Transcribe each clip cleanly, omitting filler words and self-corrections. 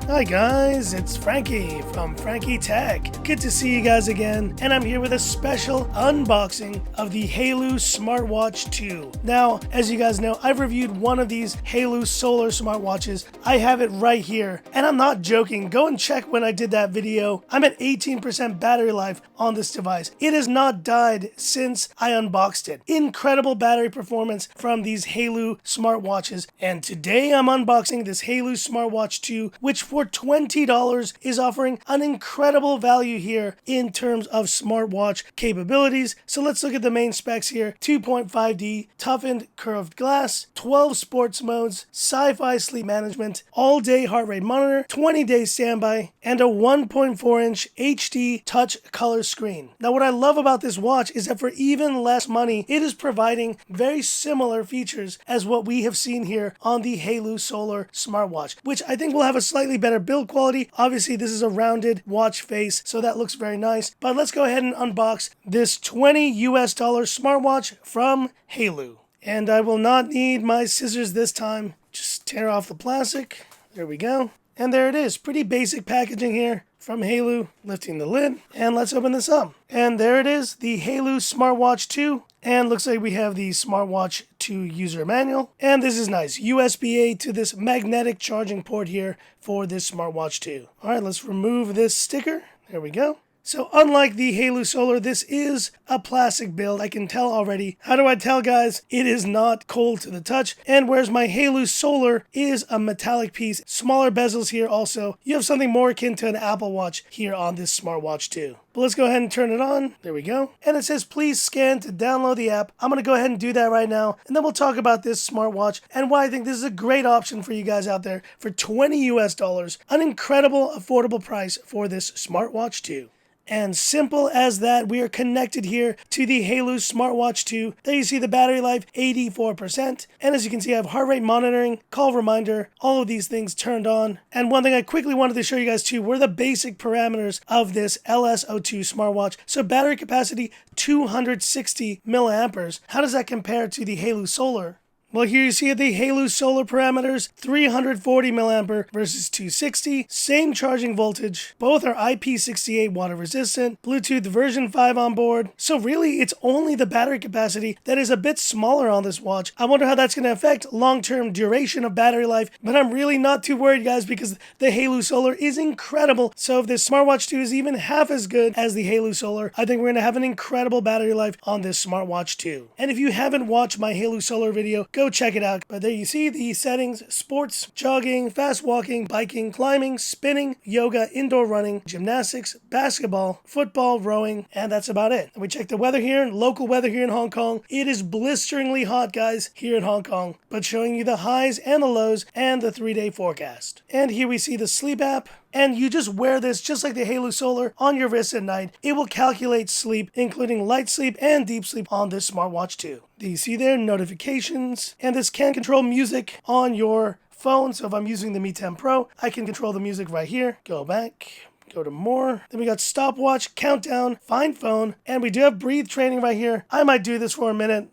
Hi guys, it's Frankie from Frankie Tech. Good to see you guys again, and I'm here with a special unboxing of the Haylou Smart Watch 2. Now, as you guys know, I've reviewed one of these Haylou Solar smartwatches. I have it right here, and I'm not joking. Go and check when I did that video. I'm at 18% battery life on this device. It has not died since I unboxed it. Incredible battery performance from these Haylou smartwatches, and today I'm unboxing this Haylou Smartwatch 2, which for $20 is offering an incredible value here in terms of smartwatch capabilities. So let's look at the main specs here. 2.5D toughened curved glass, 12 sports modes, sci-fi sleep management, all-day heart rate monitor, 20-day standby, and a 1.4-inch HD touch color screen. Now what I love about this watch is that for even less money, it is providing very similar features as what we have seen here on the Haylou Solar smartwatch, which I think will have a slightly better build quality. Obviously, this is a rounded watch face, so that looks very nice. But let's go ahead and unbox this $20 smartwatch from Haylou. And I will not need my scissors this time. Just tear off the plastic. There we go. And there it is. Pretty basic packaging here from Haylou. Lifting the lid. And let's open this up. And there it is, the Haylou Smartwatch 2. And looks like we have the Smartwatch 2 user manual. And this is nice. USB-A to this magnetic charging port here for this Smartwatch 2. All right, let's remove this sticker. There we go. So unlike the Haylou Solar, this is a plastic build. I can tell already. How do I tell, guys? It is not cold to the touch. And whereas my Haylou Solar is a metallic piece, smaller bezels here also, you have something more akin to an Apple Watch here on this smartwatch too. But let's go ahead and turn it on. There we go. And it says, please scan to download the app. I'm going to go ahead and do that right now. And then we'll talk about this smartwatch and why I think this is a great option for you guys out there for $20. An incredible affordable price for this smartwatch too. And simple as that, we are connected here to the Haylou Smartwatch 2. There you see the battery life, 84%. And as you can see, I have heart rate monitoring, call reminder, all of these things turned on. And one thing I quickly wanted to show you guys too were the basic parameters of this LS02 smartwatch. So battery capacity, 260 milliamperes. How does that compare to the Haylou Solar? Well, here you see the Haylou Solar parameters, 340 milliampere versus 260, same charging voltage, both are IP68 water resistant, Bluetooth version 5 on board. So really, it's only the battery capacity that is a bit smaller on this watch. I wonder how that's going to affect long-term duration of battery life, but I'm really not too worried, guys, because the Haylou Solar is incredible. So if this smartwatch 2 is even half as good as the Haylou Solar, I think we're going to have an incredible battery life on this smartwatch 2. And if you haven't watched my Haylou Solar video, go check it out. But there you see the settings: sports, jogging, fast walking, biking, climbing, spinning, yoga, indoor running, gymnastics, basketball, football, rowing, and that's about it. And we check the weather here, local weather here in Hong Kong. It is blisteringly hot, guys, here in Hong Kong, but showing you the highs and the lows and the 3-day forecast. And here we see the sleep app. And you just wear this just like the Haylou Solar on your wrist at night. It will calculate sleep, including light sleep and deep sleep on this smartwatch too. Do you see there? Notifications. And this can control music on your phone. So if I'm using the Mi 10 Pro, I can control the music right here. Go back. Go to more. Then we got stopwatch, countdown, find phone, and we do have breathe training right here. I might do this for a minute.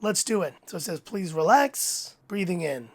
Let's do it. So it says, please relax. Breathing in.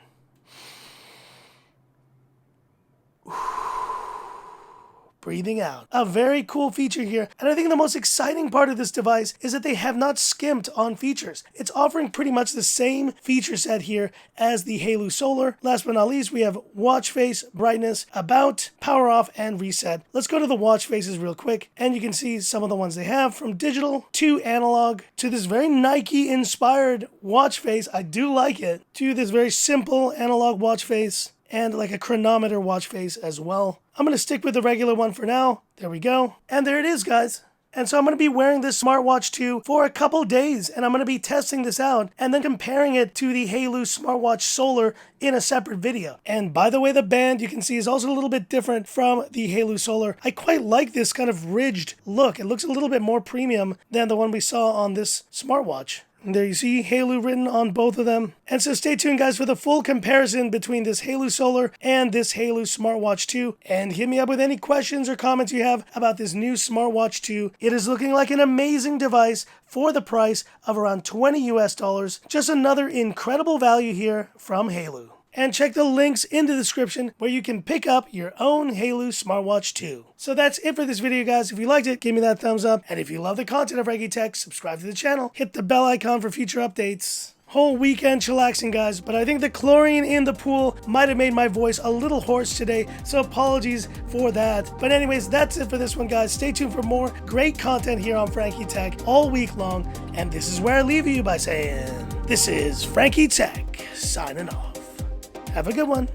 Breathing out. A very cool feature here, and I think the most exciting part of this device is that they have not skimped on features. It's offering pretty much the same feature set here as the Haylou Solar. Last but not least, we have watch face, brightness, about, power off, and reset. Let's go to the watch faces real quick, and you can see some of the ones they have, from digital to analog to this very Nike-inspired watch face. I do like it. To this very simple analog watch face, and like a chronometer watch face as well. I'm going to stick with the regular one for now. There we go. And there it is, guys. And so I'm going to be wearing this smartwatch 2 for a couple days, and I'm going to be testing this out and then comparing it to the Haylou Smartwatch Solar in a separate video. And by the way, the band you can see is also a little bit different from the Haylou Solar. I quite like this kind of ridged look. It looks a little bit more premium than the one we saw on this smartwatch. And there you see Haylou written on both of them. And so stay tuned, guys, for the full comparison between this Haylou Solar and this Haylou Smartwatch 2. And hit me up with any questions or comments you have about this new Smartwatch 2. It is looking like an amazing device for the price of around $20 US. Just another incredible value here from Haylou. and check the links in the description where you can pick up your own Haylou smartwatch too. So that's it for this video, guys. If you liked it, give me that thumbs up, and if you love the content of Frankie Tech, subscribe to the channel, hit the bell icon for future updates. Whole weekend chillaxing, guys, but I think the chlorine in the pool might have made my voice a little hoarse today, so apologies for that. But anyways, that's it for this one, guys. Stay tuned for more great content here on Frankie Tech all week long, and this is where I leave you by saying, this is Frankie Tech signing off. Have a good one.